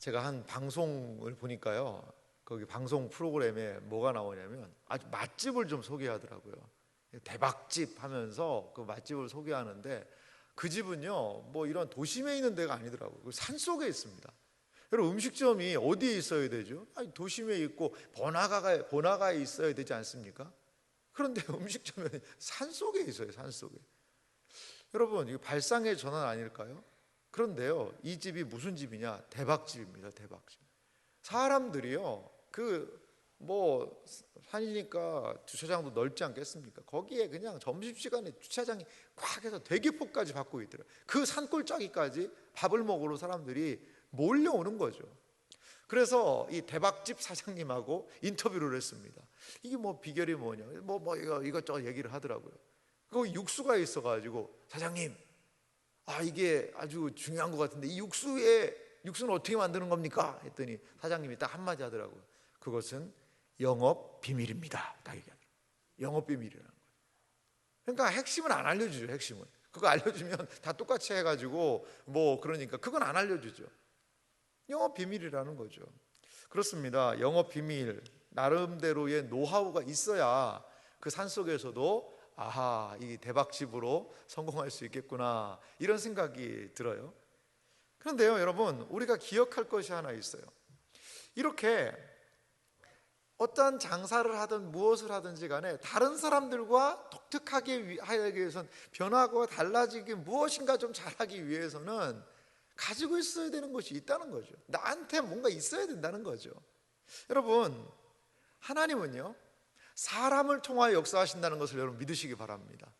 제가 한 방송을 보니까요, 거기 방송 프로그램에 뭐가 나오냐면 아주 맛집을 좀 소개하더라고요. 대박집 하면서 그 맛집을 소개하는데, 그 집은요 뭐 이런 도심에 있는 데가 아니더라고요. 산 속에 있습니다. 여러분, 음식점이 어디에 있어야 되죠? 아니, 도심에 있고 번화가에 있어야 되지 않습니까? 그런데 음식점이 산 속에 있어요. 산 속에. 여러분, 이거 발상의 전환 아닐까요? 그런데요, 이 집이 무슨 집이냐? 대박집입니다. 대박집. 사람들이요, 뭐 산이니까 주차장도 넓지 않겠습니까? 거기에 그냥 점심시간에 주차장이 꽉 해서 대기표까지 받고 있더라고요. 그 산골짜기까지 밥을 먹으러 사람들이 몰려오는 거죠. 그래서 이 대박집 사장님하고 인터뷰를 했습니다. 이게 뭐 비결이 뭐냐, 이것저것 얘기를 하더라고요. 거기 육수가 있어가지고, 사장님, 이게 아주 중요한 것 같은데 이 육수는 어떻게 만드는 겁니까? 했더니 사장님이 딱 한마디 하더라고요. 그것은 영업 비밀입니다. 딱 얘기하더라고요. 영업 비밀이라는 거예요. 그러니까 핵심은 안 알려주죠. 핵심은 그거 알려주면 다 똑같이 해가지고 그러니까 그건 안 알려주죠. 영업 비밀이라는 거죠. 그렇습니다. 영업 비밀, 나름대로의 노하우가 있어야 그 산속에서도 이 대박집으로 성공할 수 있겠구나, 이런 생각이 들어요. 그런데요, 여러분, 우리가 기억할 것이 하나 있어요. 이렇게 어떠한 장사를 하든 무엇을 하든지 간에 다른 사람들과 독특하게 하기 위해서는, 변하고 달라지기, 무엇인가 좀 잘하기 위해서는 가지고 있어야 되는 것이 있다는 거죠. 나한테 뭔가 있어야 된다는 거죠. 여러분, 하나님은요 사람을 통하여 역사하신다는 것을 여러분 믿으시기 바랍니다.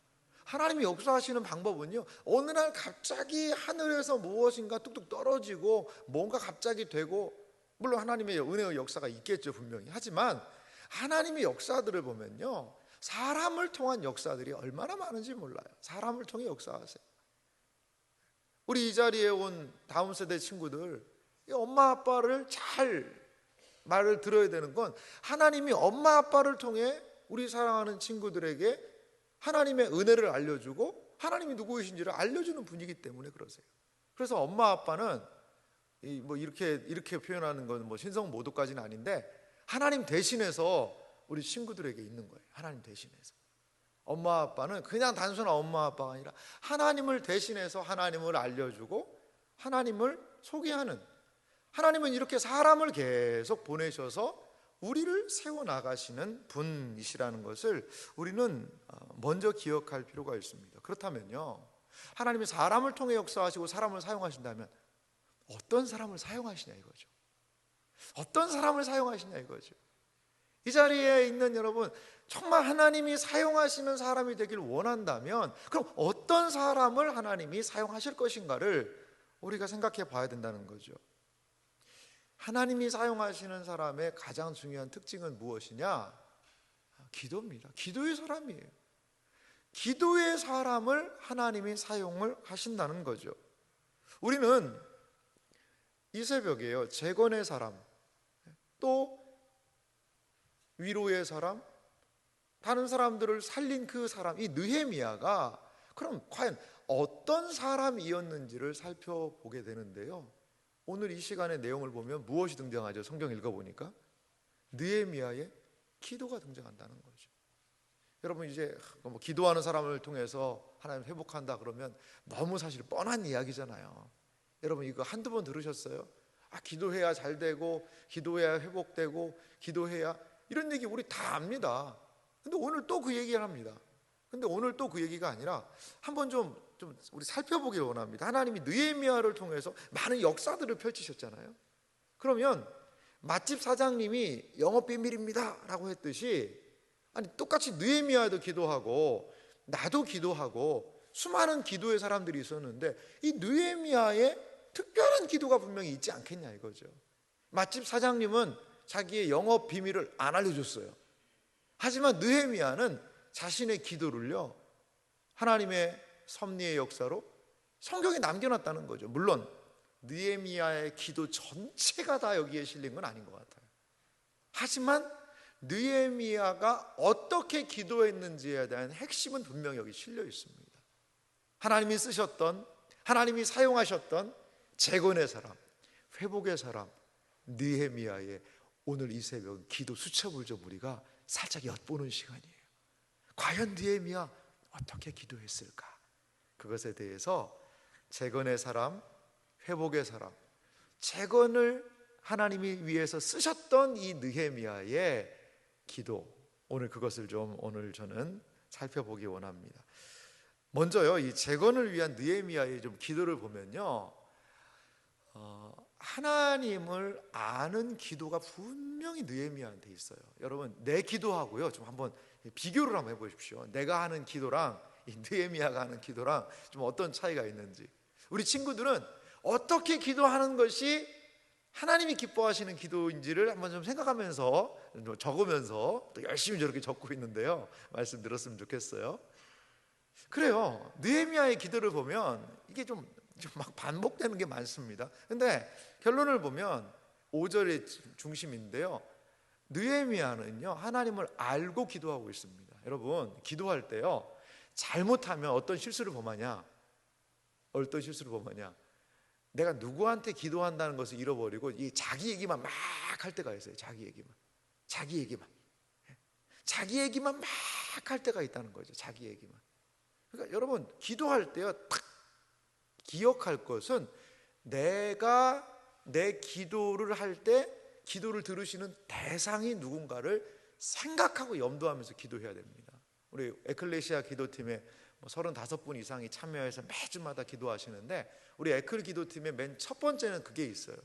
하나님이 역사하시는 방법은요, 어느 날 갑자기 하늘에서 무엇인가 뚝뚝 떨어지고 뭔가 갑자기 되고, 물론 하나님의 은혜의 역사가 있겠죠, 분명히. 하지만 하나님의 역사들을 보면요, 사람을 통한 역사들이 얼마나 많은지 몰라요. 사람을 통해 역사하세요. 우리 이 자리에 온 다음 세대 친구들, 엄마 아빠를 잘 말을 들어야 되는 건, 하나님이 엄마 아빠를 통해 우리 사랑하는 친구들에게 하나님의 은혜를 알려주고 하나님이 누구이신지를 알려주는 분이기 때문에 그러세요. 그래서 엄마 아빠는 이렇게 표현하는 건 신성 모독까지는 아닌데, 하나님 대신해서 우리 친구들에게 있는 거예요. 하나님 대신해서. 엄마 아빠는 그냥 단순한 엄마 아빠가 아니라 하나님을 대신해서 하나님을 알려주고 하나님을 소개하는, 하나님은 이렇게 사람을 계속 보내셔서 우리를 세워나가시는 분이시라는 것을 우리는 먼저 기억할 필요가 있습니다. 그렇다면요, 하나님이 사람을 통해 역사하시고 사람을 사용하신다면 어떤 사람을 사용하시냐 이거죠. 어떤 사람을 사용하시냐 이거죠. 이 자리에 있는 여러분, 정말 하나님이 사용하시는 사람이 되길 원한다면 그럼 어떤 사람을 하나님이 사용하실 것인가를 우리가 생각해 봐야 된다는 거죠. 하나님이 사용하시는 사람의 가장 중요한 특징은 무엇이냐? 기도입니다. 기도의 사람이에요. 기도의 사람을 하나님이 사용을 하신다는 거죠. 우리는 이 새벽에요, 재건의 사람, 또 위로의 사람, 다른 사람들을 살린 그 사람, 이 느헤미야가 그럼 과연 어떤 사람이었는지를 살펴보게 되는데요, 오늘 이 시간의 내용을 보면 무엇이 등장하죠? 성경 읽어보니까 느헤미야의 기도가 등장한다는 거죠. 여러분, 이제 기도하는 사람을 통해서 하나님 회복한다 그러면 너무 사실 뻔한 이야기잖아요. 여러분, 이거 한두 번 들으셨어요? 기도해야 잘 되고 기도해야 회복되고 기도해야, 이런 얘기 우리 다 압니다. 근데 오늘 또 그 얘기를 합니다. 근데 오늘 또 그 얘기가 아니라 한번 좀 우리 살펴보길 원합니다. 하나님이 느헤미야를 통해서 많은 역사들을 펼치셨잖아요. 그러면 맛집 사장님이 영업 비밀입니다 라고 했듯이, 똑같이 느헤미야도 기도하고 나도 기도하고 수많은 기도의 사람들이 있었는데, 이 느헤미야의 특별한 기도가 분명히 있지 않겠냐 이거죠. 맛집 사장님은 자기의 영업 비밀을 안 알려줬어요. 하지만 느헤미야는 자신의 기도를요, 하나님의 섭리의 역사로 성경에 남겨놨다는 거죠. 물론 느헤미야의 기도 전체가 다 여기에 실린 건 아닌 것 같아요. 하지만 느헤미야가 어떻게 기도했는지에 대한 핵심은 분명히 여기 실려 있습니다. 하나님이 쓰셨던, 하나님이 사용하셨던 재건의 사람, 회복의 사람 느헤미야의 오늘 이 새벽 기도 수첩을 좀 우리가 살짝 엿보는 시간이에요. 과연 느헤미야 어떻게 기도했을까? 그것에 대해서 재건의 사람, 회복의 사람, 재건을 하나님이 위해서 쓰셨던 이 느헤미야의 기도, 오늘 그것을 좀 오늘 저는 살펴보기 원합니다. 먼저요, 이 재건을 위한 느헤미야의 좀 기도를 보면요, 하나님을 아는 기도가 분명히 느헤미야한테 있어요. 여러분, 내 기도하고요 좀 한번 비교를 한번 해보십시오. 내가 하는 기도랑 이 느헤미야가 하는 기도랑 좀 어떤 차이가 있는지. 우리 친구들은 어떻게 기도하는 것이 하나님이 기뻐하시는 기도인지를 한번 좀 생각하면서 적으면서 또 열심히 저렇게 적고 있는데요, 말씀 들었으면 좋겠어요. 그래요, 느헤미야의 기도를 보면 이게 좀 막 반복되는 게 많습니다. 근데 결론을 보면 5절의 중심인데요, 느헤미야는요 하나님을 알고 기도하고 있습니다. 여러분, 기도할 때요 잘못하면 어떤 실수를 범하냐? 내가 누구한테 기도한다는 것을 잃어버리고 이 자기 얘기만 막 할 때가 있어요. 자기 얘기만 막 할 때가 있다는 거죠. 자기 얘기만. 그러니까 여러분, 기도할 때요 딱 기억할 것은, 내가 내 기도를 할 때 기도를 들으시는 대상이 누군가를 생각하고 염두하면서 기도해야 됩니다. 우리 에클레시아 기도팀에 35분 이상이 참여해서 매주마다 기도하시는데, 우리 에클 기도팀의 맨 첫 번째는 그게 있어요.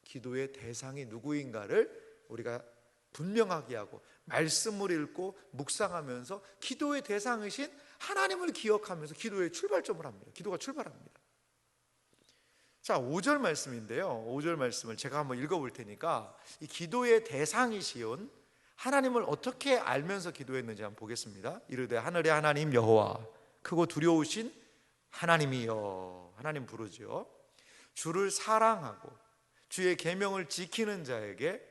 기도의 대상이 누구인가를 우리가 분명하게 하고 말씀을 읽고 묵상하면서 기도의 대상이신 하나님을 기억하면서 기도의 출발점을 합니다. 기도가 출발합니다. 자, 5절 말씀인데요, 5절 말씀을 제가 한번 읽어볼 테니까 이 기도의 대상이시온 하나님을 어떻게 알면서 기도했는지 한번 보겠습니다. 이르되 하늘의 하나님 여호와, 크고 두려우신 하나님이여. 하나님 부르죠. 주를 사랑하고 주의 계명을 지키는 자에게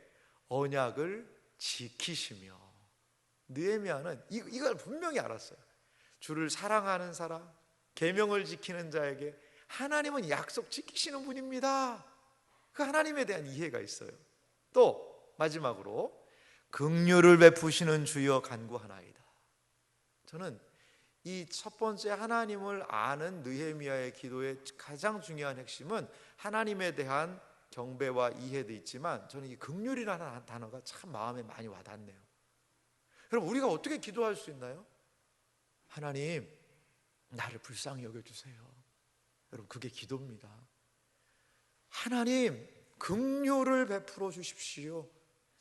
언약을 지키시며. 느헤미야는 이걸 분명히 알았어요. 주를 사랑하는 사람, 계명을 지키는 자에게 하나님은 약속 지키시는 분입니다. 그 하나님에 대한 이해가 있어요. 또 마지막으로 긍휼을 베푸시는 주여 간구하나이다. 저는 이 첫 번째 하나님을 아는 느헤미야의 기도의 가장 중요한 핵심은 하나님에 대한 경배와 이해도 있지만, 저는 이 긍휼이라는 단어가 참 마음에 많이 와닿네요. 그럼 우리가 어떻게 기도할 수 있나요? 하나님, 나를 불쌍히 여겨주세요. 여러분, 그게 기도입니다. 하나님, 긍휼을 베풀어 주십시오.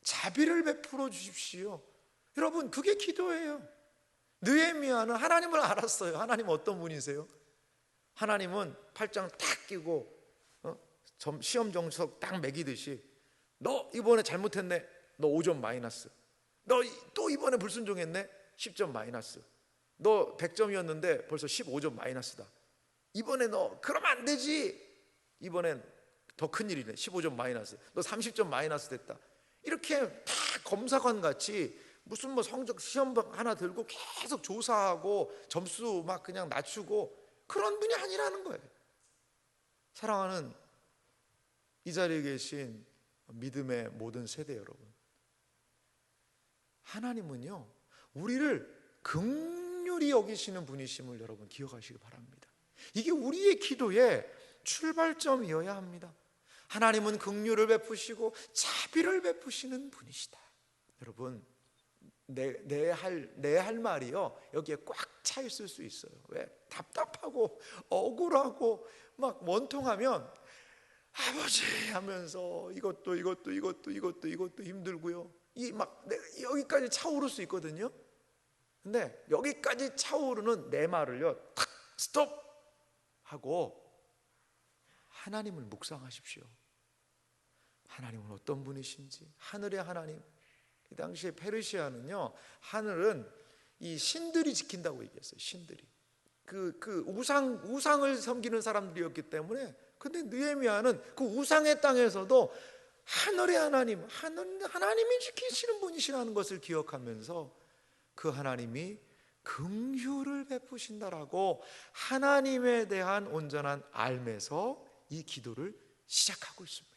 자비를 베풀어 주십시오. 여러분, 그게 기도예요. 느헤미야는 하나님을 알았어요. 하나님 어떤 분이세요? 하나님은 팔짱 탁 끼고 시험 정석 딱 매기듯이, 너 이번에 잘못했네, 너 5점 마이너스. 너 또 이번에 불순종했네, 10점 마이너스. 너 100점이었는데 벌써 15점 마이너스다. 이번에 너 그러면 안 되지. 이번엔 더 큰일이네, 15점 마이너스. 너 30점 마이너스 됐다. 이렇게 다 검사관 같이 무슨 성적 시험 하나 들고 계속 조사하고 점수 막 그냥 낮추고 그런 분이 아니라는 거예요. 사랑하는 이 자리에 계신 믿음의 모든 세대 여러분, 하나님은요 우리를 긍휼히 여기시는 분이심을 여러분 기억하시기 바랍니다. 이게 우리의 기도의 출발점이어야 합니다. 하나님은 긍휼을 베푸시고 자비를 베푸시는 분이시다. 여러분, 내 할 말이요 여기에 꽉 차 있을 수 있어요. 왜? 답답하고 억울하고 막 원통하면 아버지 하면서 이것도 힘들고요, 이 막 여기까지 차오를 수 있거든요. 근데 여기까지 차오르는 내 말을요 탁 스톱 하고 하나님을 묵상하십시오. 하나님은 어떤 분이신지. 하늘의 하나님, 이 당시에 페르시아는요 하늘은 이 신들이 지킨다고 얘기했어요. 신들이 그 우상을 섬기는 사람들이었기 때문에. 근데 느헤미야는 그 우상의 땅에서도 하늘의 하나님, 하나님이 지키시는 분이시라는 것을 기억하면서 그 하나님이 긍휼을 베푸신다라고 하나님에 대한 온전한 알매서 이 기도를 시작하고 있습니다.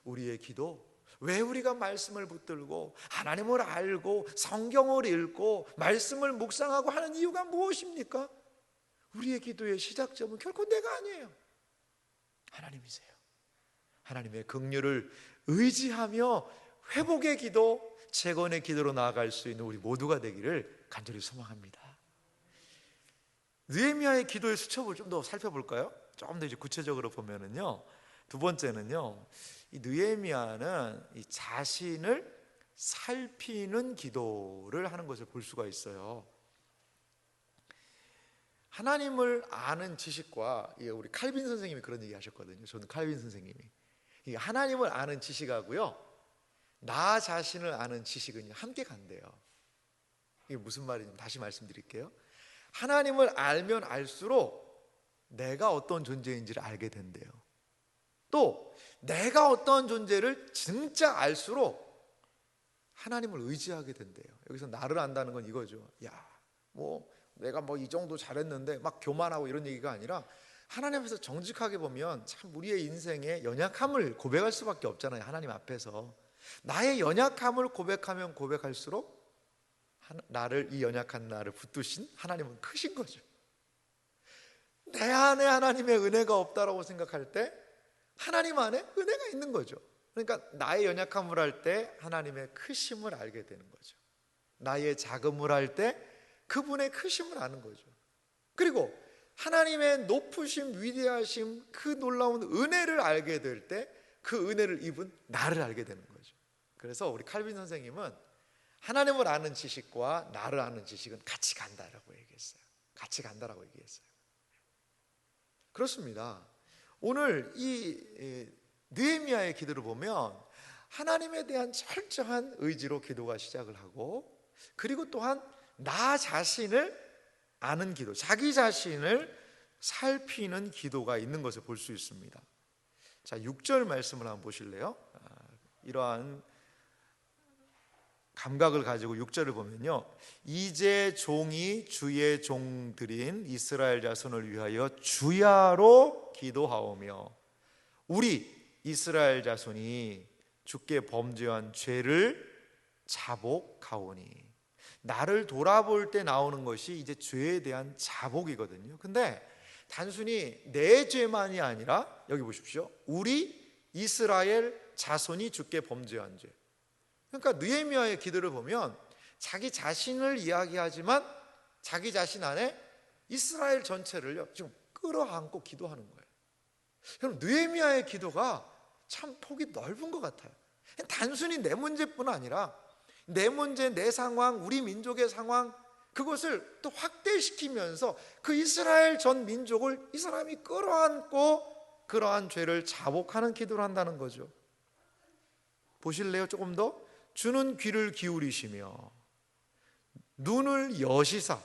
우리의 기도, 왜 우리가 말씀을 붙들고 하나님을 알고 성경을 읽고 말씀을 묵상하고 하는 이유가 무엇입니까? 우리의 기도의 시작점은 결코 내가 아니에요. 하나님이세요. 하나님의 긍휼을 의지하며 회복의 기도, 재건의 기도로 나아갈 수 있는 우리 모두가 되기를 간절히 소망합니다. 느헤미야의 기도의 수첩을 좀 더 살펴볼까요? 조금 더 이제 구체적으로 보면은요, 두 번째는요, 이 느헤미야는 이 자신을 살피는 기도를 하는 것을 볼 수가 있어요. 하나님을 아는 지식과, 우리 칼빈 선생님이 그런 얘기 하셨거든요. 저는 칼빈 선생님이 하나님을 아는 지식하고요, 나 자신을 아는 지식은 함께 간대요. 이게 무슨 말인지 다시 말씀드릴게요. 하나님을 알면 알수록 내가 어떤 존재인지를 알게 된대요. 또 내가 어떤 존재를 진짜 알수록 하나님을 의지하게 된대요. 여기서 나를 안다는 건 이거죠. 내가 이 정도 잘했는데 막 교만하고 이런 얘기가 아니라, 하나님 앞에서 정직하게 보면 참 우리의 인생의 연약함을 고백할 수밖에 없잖아요. 하나님 앞에서 나의 연약함을 고백하면 고백할수록 이 연약한 나를 붙드신 하나님은 크신 거죠. 내 안에 하나님의 은혜가 없다라고 생각할 때 하나님 안에 은혜가 있는 거죠. 그러니까 나의 연약함을 할 때 하나님의 크심을 알게 되는 거죠. 나의 작음을 할 때 그분의 크심을 아는 거죠. 그리고 하나님의 높으심, 위대하심, 그 놀라운 은혜를 알게 될 때 그 은혜를 입은 나를 알게 되는 거죠. 그래서 우리 칼빈 선생님은 하나님을 아는 지식과 나를 아는 지식은 같이 간다라고 얘기했어요. 같이 간다라고 얘기했어요. 그렇습니다. 오늘 이 느헤미야의 기도를 보면 하나님에 대한 철저한 의지로 기도가 시작을 하고, 그리고 또한 나 자신을 아는 기도, 자기 자신을 살피는 기도가 있는 것을 볼 수 있습니다. 자, 6절 말씀을 한번 보실래요? 이러한 감각을 가지고 6절을 보면요, 이제 종이 주의 종들인 이스라엘 자손을 위하여 주야로 기도하오며 우리 이스라엘 자손이 주께 범죄한 죄를 자복하오니. 나를 돌아볼 때 나오는 것이 이제 죄에 대한 자복이거든요. 근데 단순히 내 죄만이 아니라 여기 보십시오, 우리 이스라엘 자손이 주께 범죄한 죄. 그러니까 느헤미야의 기도를 보면 자기 자신을 이야기하지만 자기 자신 안에 이스라엘 전체를요 지금 끌어안고 기도하는 거예요. 여러분, 느헤미야의 기도가 참 폭이 넓은 것 같아요. 단순히 내 문제뿐 아니라 내 문제, 내 상황, 우리 민족의 상황, 그것을 또 확대시키면서 그 이스라엘 전 민족을 이 사람이 끌어안고 그러한 죄를 자복하는 기도를 한다는 거죠. 보실래요? 조금 더. 주는 귀를 기울이시며 눈을 여시사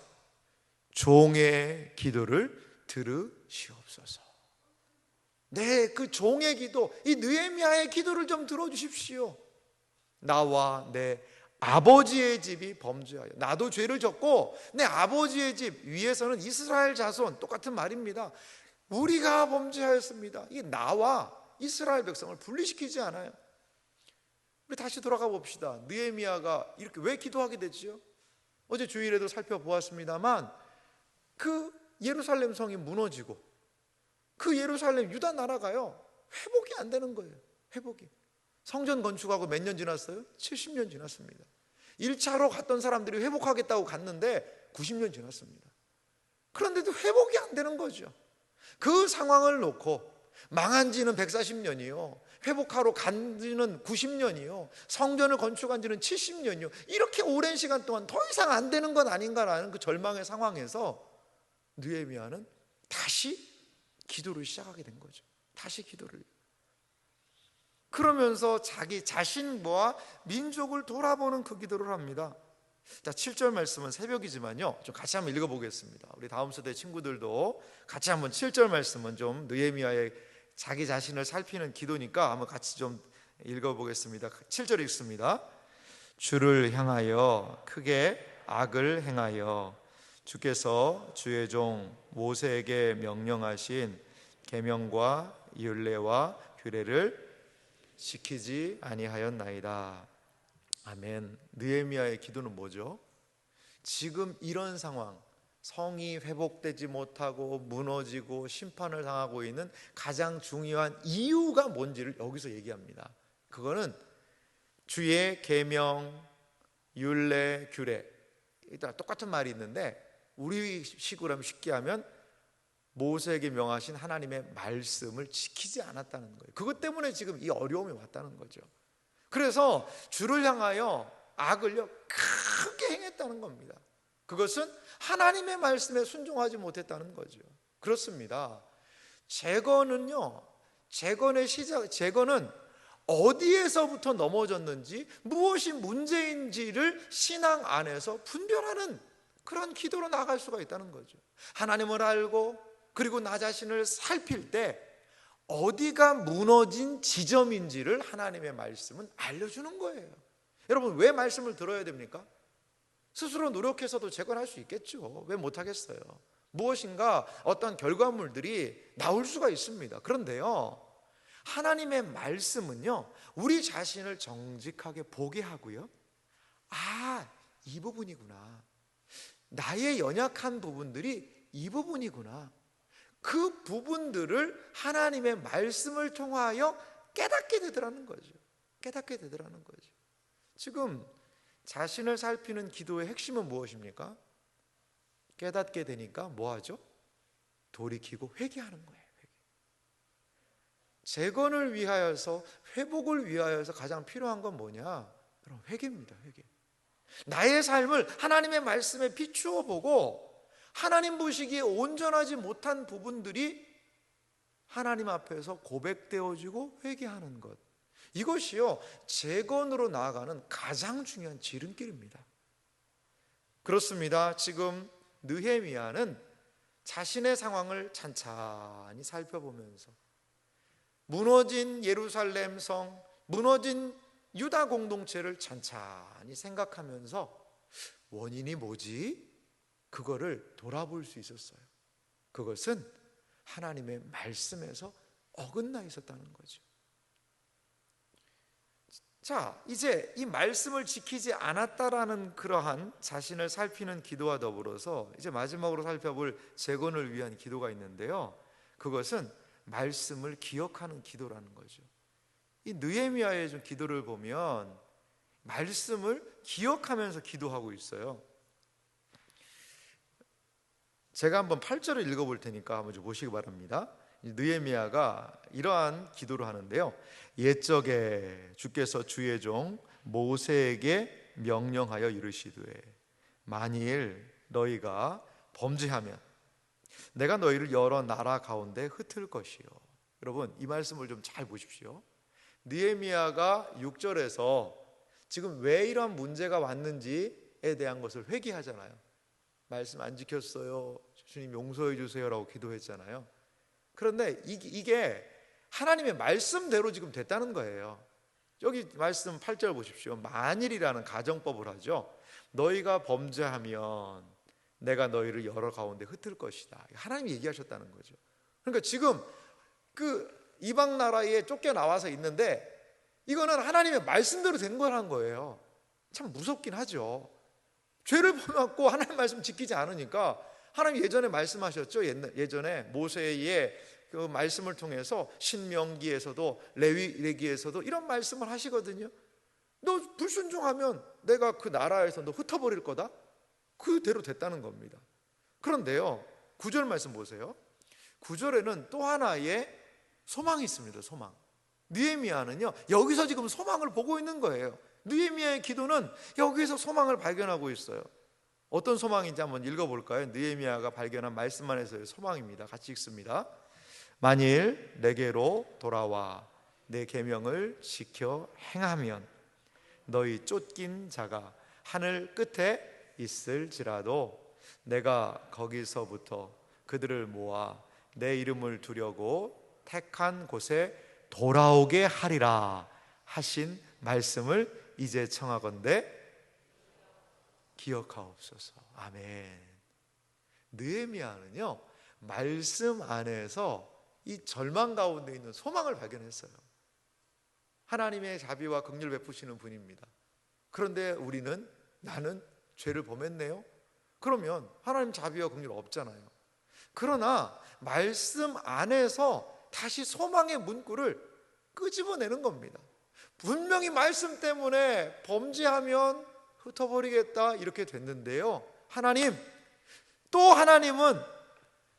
종의 기도를 들으시옵소서. 네, 그 종의 기도, 이 느헤미야의 기도를 좀 들어주십시오. 나와 내 아버지의 집이 범죄하여, 나도 죄를 졌고 내 아버지의 집 위에서는 이스라엘 자손, 똑같은 말입니다. 우리가 범죄하였습니다. 이게 나와 이스라엘 백성을 분리시키지 않아요. 우리 다시 돌아가 봅시다. 느헤미야가 이렇게 왜 기도하게 됐지요? 어제 주일에도 살펴보았습니다만 그 예루살렘 성이 무너지고 그 예루살렘 유다 나라가요 회복이 안 되는 거예요. 회복이. 성전 건축하고 몇 년 지났어요? 70년 지났습니다. 1차로 갔던 사람들이 회복하겠다고 갔는데 90년 지났습니다. 그런데도 회복이 안 되는 거죠. 그 상황을 놓고 망한 지는 140년이요, 회복하러 간 지는 90년이요, 성전을 건축한 지는 70년이요, 이렇게 오랜 시간 동안 더 이상 안 되는 건 아닌가라는 그 절망의 상황에서 느헤미야는 다시 기도를 시작하게 된 거죠. 다시 기도를. 그러면서 자기 자신과 민족을 돌아보는 그 기도를 합니다. 자, 7절 말씀은 새벽이지만요 좀 같이 한번 읽어보겠습니다. 우리 다음 세대 친구들도 같이 한번 7절 말씀은 좀 느헤미야의 자기 자신을 살피는 기도니까 한번 같이 좀 읽어보겠습니다. 7절 읽습니다. 주를 향하여 크게 악을 행하여 주께서 주의 종 모세에게 명령하신 계명과 율례와 규례를 지키지 아니하였나이다. 아멘. 느헤미야의 기도는 뭐죠? 지금 이런 상황, 성이 회복되지 못하고 무너지고 심판을 당하고 있는 가장 중요한 이유가 뭔지를 여기서 얘기합니다. 그거는 주의 계명, 율례, 규례, 일단 똑같은 말이 있는데 우리 식으로 하면 쉽게 하면 모세에게 명하신 하나님의 말씀을 지키지 않았다는 거예요. 그것 때문에 지금 이 어려움이 왔다는 거죠. 그래서 주를 향하여 악을요 크게 행했다는 겁니다. 그것은 하나님의 말씀에 순종하지 못했다는 거죠. 그렇습니다. 재건은요, 재건은 어디에서부터 넘어졌는지, 무엇이 문제인지를 신앙 안에서 분별하는 그런 기도로 나아갈 수가 있다는 거죠. 하나님을 알고 그리고 나 자신을 살필 때 어디가 무너진 지점인지를 하나님의 말씀은 알려주는 거예요. 여러분, 왜 말씀을 들어야 됩니까? 스스로 노력해서도 재건할 수 있겠죠. 왜 못하겠어요? 무엇인가 어떤 결과물들이 나올 수가 있습니다. 그런데요, 하나님의 말씀은요, 우리 자신을 정직하게 보게 하고요, 아, 이 부분이구나, 나의 연약한 부분들이 이 부분이구나, 그 부분들을 하나님의 말씀을 통하여 깨닫게 되더라는 거죠. 깨닫게 되더라는 거죠. 지금 자신을 살피는 기도의 핵심은 무엇입니까? 깨닫게 되니까 뭐 하죠? 돌이키고 회개하는 거예요. 재건을 위하여서, 회복을 위하여서 가장 필요한 건 뭐냐? 여러분, 회개입니다. 회개. 나의 삶을 하나님의 말씀에 비추어 보고 하나님 보시기에 온전하지 못한 부분들이 하나님 앞에서 고백되어지고 회개하는 것, 이것이요 재건으로 나아가는 가장 중요한 지름길입니다. 그렇습니다. 지금 느헤미야는 자신의 상황을 찬찬히 살펴보면서 무너진 예루살렘 성, 무너진 유다 공동체를 찬찬히 생각하면서 원인이 뭐지? 그거를 돌아볼 수 있었어요. 그것은 하나님의 말씀에서 어긋나 있었다는 거죠. 자, 이제 이 말씀을 지키지 않았다라는 그러한 자신을 살피는 기도와 더불어서 이제 마지막으로 살펴볼 재건을 위한 기도가 있는데요, 그것은 말씀을 기억하는 기도라는 거죠. 이 느헤미야의 좀 기도를 보면 말씀을 기억하면서 기도하고 있어요. 제가 한번 8절을 읽어볼 테니까 한번 좀 보시기 바랍니다. 느헤미야가 이러한 기도를 하는데요, 옛적에 주께서 주의 종 모세에게 명령하여 이르시되 만일 너희가 범죄하면 내가 너희를 여러 나라 가운데 흩을 것이요. 여러분, 이 말씀을 좀 잘 보십시오. 느헤미야가 6절에서 지금 왜 이런 문제가 왔는지에 대한 것을 회개하잖아요. 말씀 안 지켰어요, 주님 용서해 주세요라고 기도했잖아요. 그런데 이게 하나님의 말씀대로 지금 됐다는 거예요. 여기 말씀 8절 보십시오. 만일이라는 가정법을 하죠. 너희가 범죄하면 내가 너희를 여러 가운데 흩을 것이다. 하나님이 얘기하셨다는 거죠. 그러니까 지금 그 이방 나라에 쫓겨나와서 있는데 이거는 하나님의 말씀대로 된 거라는 거예요. 참 무섭긴 하죠. 죄를 범했고 하나님 말씀 지키지 않으니까 하나님 예전에 말씀하셨죠. 예전에 모세의 그 말씀을 통해서 신명기에서도 레위기에서도 이런 말씀을 하시거든요. 너 불순종하면 내가 그 나라에서 너 흩어버릴 거다. 그대로 됐다는 겁니다. 그런데요, 9절 말씀 보세요. 9절에는 또 하나의 소망이 있습니다. 소망. 느헤미야는요 여기서 지금 소망을 보고 있는 거예요. 느헤미야의 기도는 여기서 소망을 발견하고 있어요. 어떤 소망인지 한번 읽어볼까요? 느헤미야가 발견한 말씀 안에서의 소망입니다. 같이 읽습니다. 만일 내게로 돌아와 내 계명을 지켜 행하면 너희 쫓긴 자가 하늘 끝에 있을지라도 내가 거기서부터 그들을 모아 내 이름을 두려고 택한 곳에 돌아오게 하리라 하신 말씀을 이제 청하건대 기억하옵소서. 아멘. 느헤미야는요 말씀 안에서 이 절망 가운데 있는 소망을 발견했어요. 하나님의 자비와 긍휼 베푸시는 분입니다. 그런데 나는 죄를 범했네요. 그러면 하나님 자비와 긍휼 없잖아요. 그러나 말씀 안에서 다시 소망의 문구를 끄집어내는 겁니다. 분명히 말씀 때문에 범죄하면 흩어버리겠다 이렇게 됐는데요, 하나님은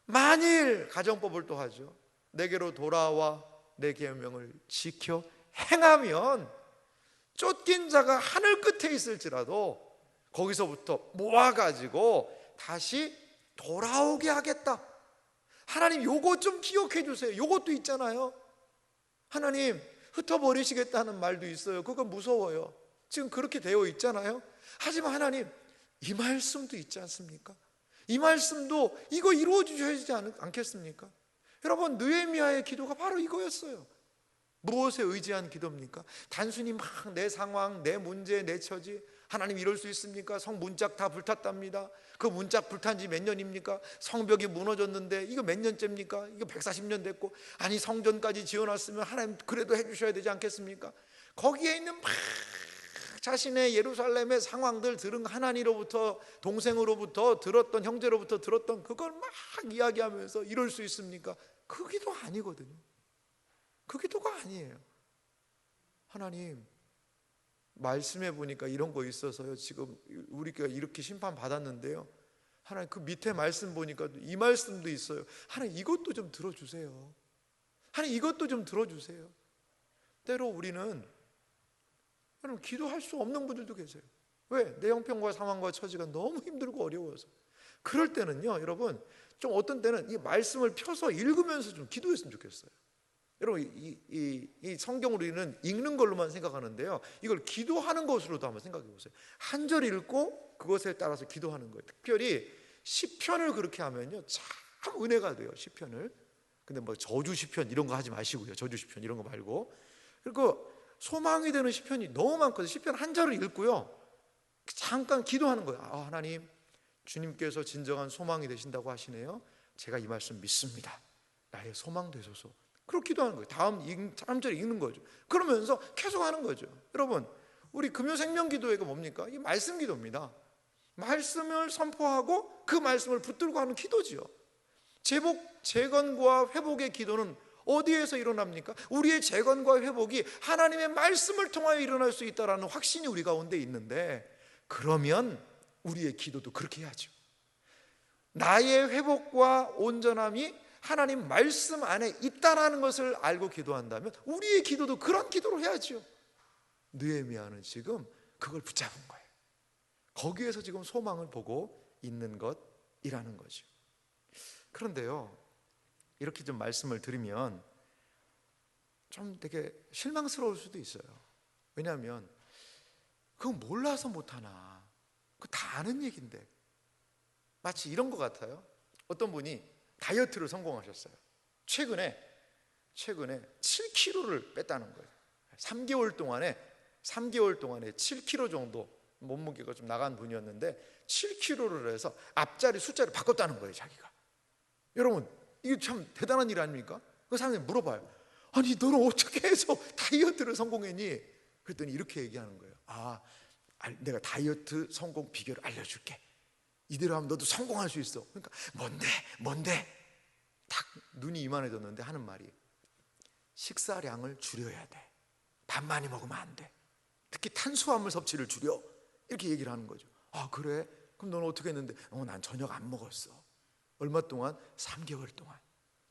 만일 가정법을 또 하죠. 내게로 돌아와 내 계명을 지켜 행하면 쫓긴 자가 하늘 끝에 있을지라도 거기서부터 모아가지고 다시 돌아오게 하겠다. 하나님, 요거 좀 기억해 주세요. 요것도 있잖아요. 하나님, 흩어버리시겠다는 말도 있어요. 그건 무서워요. 지금 그렇게 되어 있잖아요. 하지만 하나님, 이 말씀도 있지 않습니까? 이 말씀도 이거 이루어 주셔야지 않겠습니까? 여러분, 느헤미야의 기도가 바로 이거였어요. 무엇에 의지한 기도입니까? 단순히 막 내 상황, 내 문제, 내 처지, 하나님 이럴 수 있습니까? 성 문짝 다 불탔답니다. 그 문짝 불탄 지 몇 년입니까? 성벽이 무너졌는데 이거 몇 년째입니까? 이거 140년 됐고, 아니 성전까지 지어놨으면 하나님 그래도 해주셔야 되지 않겠습니까? 거기에 있는 막 자신의 예루살렘의 상황들 들은 하나님으로부터, 동생으로부터 들었던, 형제로부터 들었던 그걸 막 이야기하면서 이럴 수 있습니까? 그 기도 아니거든요. 그 기도가 아니에요. 하나님, 말씀해 보니까 이런 거 있어서요, 지금 우리가 이렇게 심판 받았는데요, 하나님 그 밑에 말씀 보니까 이 말씀도 있어요. 하나님, 이것도 좀 들어주세요. 하나님, 이것도 좀 들어주세요. 때로 우리는 여러분, 기도할 수 없는 분들도 계세요. 왜? 내 형편과 상황과 처지가 너무 힘들고 어려워서. 그럴 때는요, 여러분, 좀 어떤 때는 이 말씀을 펴서 읽으면서 좀 기도했으면 좋겠어요. 여러분, 이 성경을 우리는 읽는 걸로만 생각하는데요, 이걸 기도하는 것으로도 한번 생각해 보세요. 한 절 읽고 그것에 따라서 기도하는 거예요. 특별히 시편을 그렇게 하면요, 참 은혜가 돼요, 시편을. 근데 뭐 저주 시편 이런 거 하지 마시고요. 저주 시편 이런 거 말고. 그리고 소망이 되는 시편이 너무 많거든요. 시편 한 절을 읽고요, 잠깐 기도하는 거예요. 아, 하나님, 주님께서 진정한 소망이 되신다고 하시네요. 제가 이 말씀 믿습니다. 나의 소망 되소서. 그렇게 기도하는 거예요. 다음 절 읽는 거죠. 그러면서 계속 하는 거죠. 여러분, 우리 금요생명기도회가 뭡니까? 이 말씀 기도입니다. 말씀을 선포하고 그 말씀을 붙들고 하는 기도지요. 재건과 회복의 기도는 어디에서 일어납니까? 우리의 재건과 회복이 하나님의 말씀을 통하여 일어날 수 있다는 확신이 우리 가운데 있는데, 그러면 우리의 기도도 그렇게 해야죠. 나의 회복과 온전함이 하나님 말씀 안에 있다는 것을 알고 기도한다면 우리의 기도도 그런 기도로 해야죠. 느헤미야는 지금 그걸 붙잡은 거예요. 거기에서 지금 소망을 보고 있는 것이라는 거죠. 그런데요, 이렇게 좀 말씀을 드리면 좀 되게 실망스러울 수도 있어요. 왜냐하면 그거 몰라서 못하나, 그거 다 아는 얘기인데. 마치 이런 것 같아요. 어떤 분이 다이어트를 성공하셨어요. 최근에 7kg를 뺐다는 거예요. 3개월 동안에 7kg 정도 몸무게가 좀 나간 분이었는데 7kg를 해서 앞자리 숫자를 바꿨다는 거예요, 자기가. 여러분, 이게 참 대단한 일 아닙니까? 그 사람이 물어봐요. 아니, 너는 어떻게 해서 다이어트를 성공했니? 그랬더니 이렇게 얘기하는 거예요. 내가 다이어트 성공 비결을 알려줄게. 이대로 하면 너도 성공할 수 있어. 그러니까 뭔데? 딱 눈이 이만해졌는데 하는 말이, 식사량을 줄여야 돼. 밥 많이 먹으면 안 돼. 특히 탄수화물 섭취를 줄여. 이렇게 얘기를 하는 거죠. 아, 그래? 그럼 너는 어떻게 했는데? 난 저녁 안 먹었어. 얼마 동안? 3개월 동안.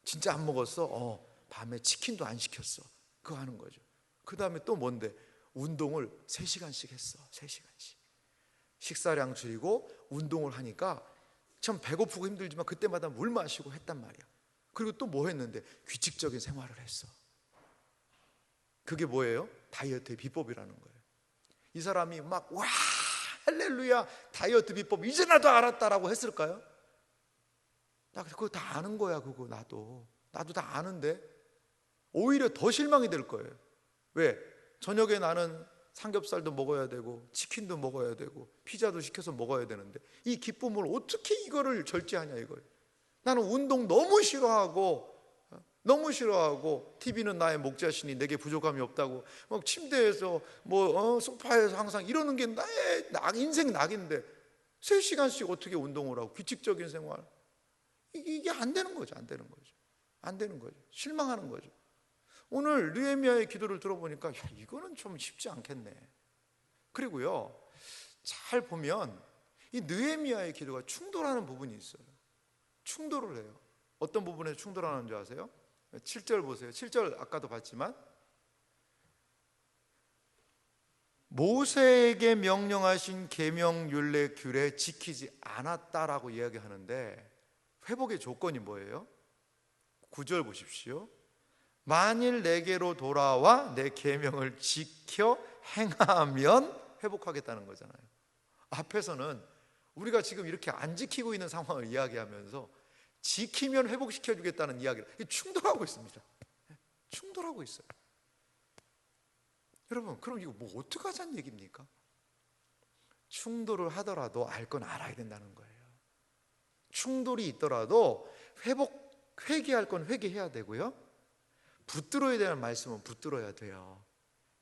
진짜 안 먹었어? 밤에 치킨도 안 시켰어. 그거 하는 거죠. 그 다음에 또 뭔데? 운동을 3시간씩 했어. 3시간씩. 식사량 줄이고 운동을 하니까 참 배고프고 힘들지만 그때마다 물 마시고 했단 말이야. 그리고 또 뭐 했는데? 규칙적인 생활을 했어. 그게 뭐예요? 다이어트의 비법이라는 거예요. 이 사람이 막 와, 할렐루야, 다이어트 비법 이제 나도 알았다라고 했을까요? 나 그거 다 아는 거야. 그거 나도 다 아는데 오히려 더 실망이 될 거예요. 왜? 저녁에 나는 삼겹살도 먹어야 되고 치킨도 먹어야 되고 피자도 시켜서 먹어야 되는데 이 기쁨을 어떻게 이거를 절제하냐 이거예요. 나는 운동 너무 싫어하고 너무 싫어하고 TV는 나의 목자시니 내게 부족함이 없다고 막 침대에서 소파에서 항상 이러는 게 나의 인생 낙인데 3시간씩 어떻게 운동을 하고 규칙적인 생활, 이게 안 되는 거죠. 안 되는 거죠. 안 되는 거죠. 실망하는 거죠. 오늘 느헤미야의 기도를 들어보니까 이거는 좀 쉽지 않겠네. 그리고요, 잘 보면 이 느헤미야의 기도가 충돌하는 부분이 있어요. 충돌을 해요. 어떤 부분에 충돌하는 줄 아세요? 7절 보세요. 7절 아까도 봤지만 모세에게 명령하신 계명 율례 규례 지키지 않았다라고 이야기하는데 회복의 조건이 뭐예요? 9절 보십시오. 만일 내게로 돌아와 내 계명을 지켜 행하면 회복하겠다는 거잖아요. 앞에서는 우리가 지금 이렇게 안 지키고 있는 상황을 이야기하면서 지키면 회복시켜 주겠다는 이야기를 충돌하고 있습니다. 충돌하고 있어요. 여러분, 그럼 이거 뭐 어떻게 하자는 얘기입니까? 충돌을 하더라도 알 건 알아야 된다는 거예요. 충돌이 있더라도 회개할 건 회개해야 되고요, 붙들어야 되는 말씀은 붙들어야 돼요.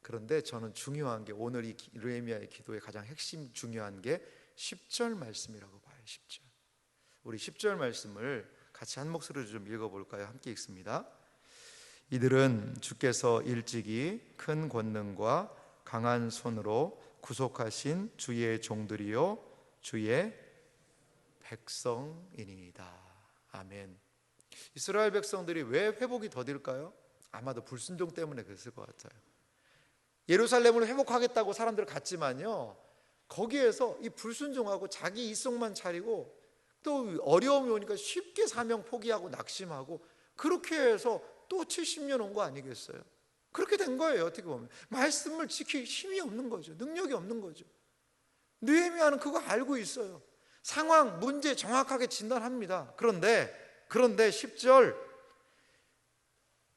그런데 저는 중요한 게 오늘 이 느헤미야의 기도의 가장 핵심 중요한 게 10절 말씀이라고 봐요. 10절. 우리 10절 말씀을 같이 한 목소리로 좀 읽어볼까요? 함께 읽습니다. 이들은 주께서 일찍이 큰 권능과 강한 손으로 구속하신 주의 종들이요 주의 백성이니이다. 아멘. 이스라엘 백성들이 왜 회복이 더딜까요? 아마도 불순종 때문에 그랬을 것 같아요. 예루살렘을 회복하겠다고 사람들 갔지만요, 거기에서 이 불순종하고 자기 이성만 차리고 또 어려움이 오니까 쉽게 사명 포기하고 낙심하고 그렇게 해서 또 70년 온 거 아니겠어요? 그렇게 된 거예요. 어떻게 보면 말씀을 지킬 힘이 없는 거죠. 능력이 없는 거죠. 느헤미야는 그거 알고 있어요. 상황, 문제 정확하게 진단합니다. 그런데 10절,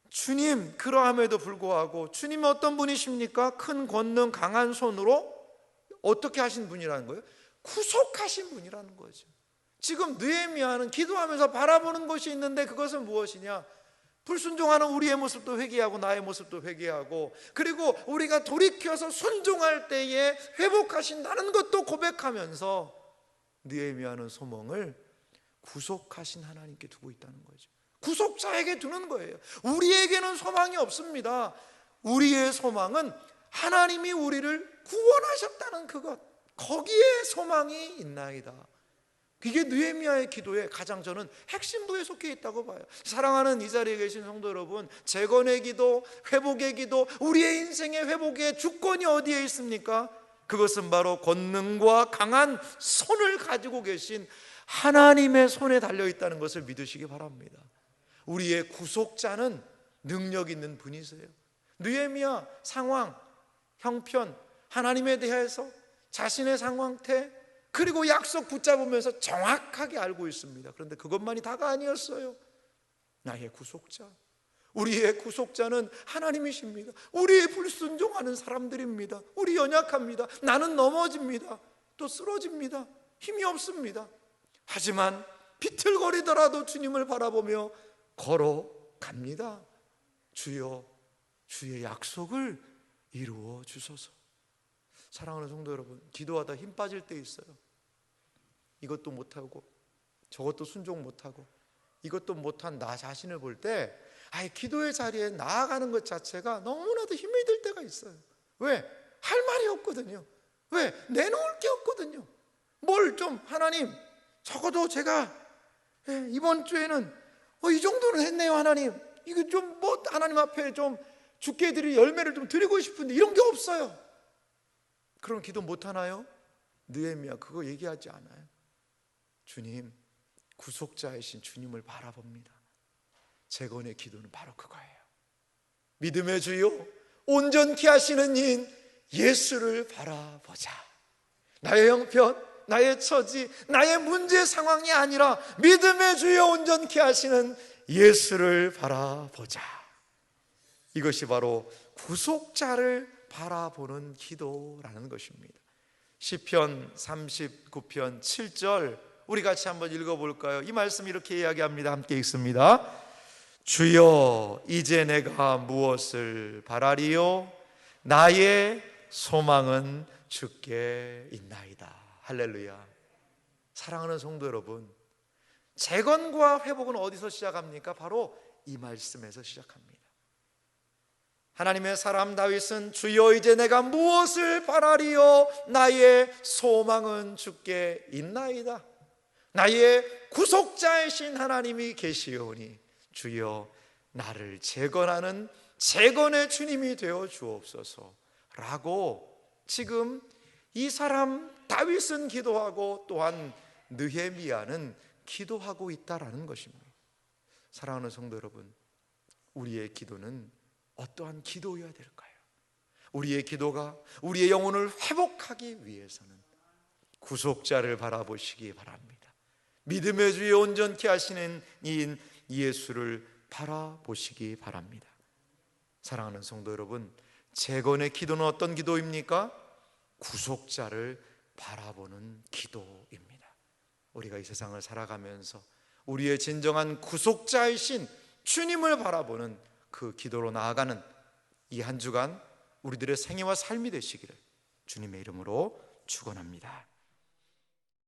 주님, 그러함에도 불구하고 주님은 어떤 분이십니까? 큰 권능 강한 손으로 어떻게 하신 분이라는 거예요? 구속하신 분이라는 거죠. 지금 느헤미야는 기도하면서 바라보는 것이 있는데 그것은 무엇이냐? 불순종하는 우리의 모습도 회개하고 나의 모습도 회개하고, 그리고 우리가 돌이켜서 순종할 때에 회복하신다는 것도 고백하면서 느헤미야는 소망을 구속하신 하나님께 두고 있다는 거죠. 구속자에게 두는 거예요. 우리에게는 소망이 없습니다. 우리의 소망은 하나님이 우리를 구원하셨다는 그것, 거기에 소망이 있나이다. 그게 느헤미야의 기도의 가장 저는 핵심부에 속해 있다고 봐요. 사랑하는 이 자리에 계신 성도 여러분, 재건의 기도, 회복의 기도, 우리의 인생의 회복의 주권이 어디에 있습니까? 그것은 바로 권능과 강한 손을 가지고 계신 하나님의 손에 달려있다는 것을 믿으시기 바랍니다. 우리의 구속자는 능력 있는 분이세요. 느헤미야 상황, 형편, 하나님에 대해서 자신의 상황태, 그리고 약속 붙잡으면서 정확하게 알고 있습니다. 그런데 그것만이 다가 아니었어요. 나의 구속자, 우리의 구속자는 하나님이십니다. 우리 불순종하는 사람들입니다. 우리 연약합니다. 나는 넘어집니다. 또 쓰러집니다. 힘이 없습니다. 하지만 비틀거리더라도 주님을 바라보며 걸어갑니다. 주여, 주의 약속을 이루어 주소서. 사랑하는 성도 여러분, 기도하다 힘 빠질 때 있어요. 이것도 못하고 저것도 순종 못하고 이것도 못한 나 자신을 볼 때 기도의 자리에 나아가는 것 자체가 너무나도 힘이 들 때가 있어요. 왜? 할 말이 없거든요. 왜? 내놓을 게 없거든요. 뭘 좀, 하나님, 적어도 제가 이번 주에는 이 정도는 했네요. 하나님, 이거 좀 하나님 앞에 좀 주께 드릴 열매를 좀 드리고 싶은데 이런 게 없어요. 그럼 기도 못하나요? 느헤미야 그거 얘기하지 않아요. 주님, 구속자이신 주님을 바라봅니다. 재건의 기도는 바로 그거예요. 믿음의 주요, 온전케 하시는 이인 예수를 바라보자. 나의 형편, 나의 처지, 나의 문제 상황이 아니라 믿음의 주요, 온전케 하시는 예수를 바라보자. 이것이 바로 구속자를 바라보는 기도라는 것입니다. 시편 39편 7절 우리 같이 한번 읽어볼까요? 이 말씀 이렇게 이야기합니다. 함께 읽습니다. 주여 이제 내가 무엇을 바라리요? 나의 소망은 주께 있나이다. 할렐루야. 사랑하는 성도 여러분, 재건과 회복은 어디서 시작합니까? 바로 이 말씀에서 시작합니다. 하나님의 사람 다윗은 주여 이제 내가 무엇을 바라리요? 나의 소망은 주께 있나이다. 나의 구속자이신 하나님이 계시오니 주여 나를 재건하는 재건의 주님이 되어 주옵소서 라고 지금 이 사람 다윗은 기도하고 또한 느헤미야는 기도하고 있다라는 것입니다. 사랑하는 성도 여러분, 우리의 기도는 어떠한 기도여야 될까요? 우리의 기도가 우리의 영혼을 회복하기 위해서는 구속자를 바라보시기 바랍니다. 믿음의 주에 온전케 하시는 이인 예수를 바라보시기 바랍니다. 사랑하는 성도 여러분, 재건의 기도는 어떤 기도입니까? 구속자를 바라보는 기도입니다. 우리가 이 세상을 살아가면서 우리의 진정한 구속자이신 주님을 바라보는 그 기도로 나아가는 이 한 주간 우리들의 생애와 삶이 되시기를 주님의 이름으로 축원합니다.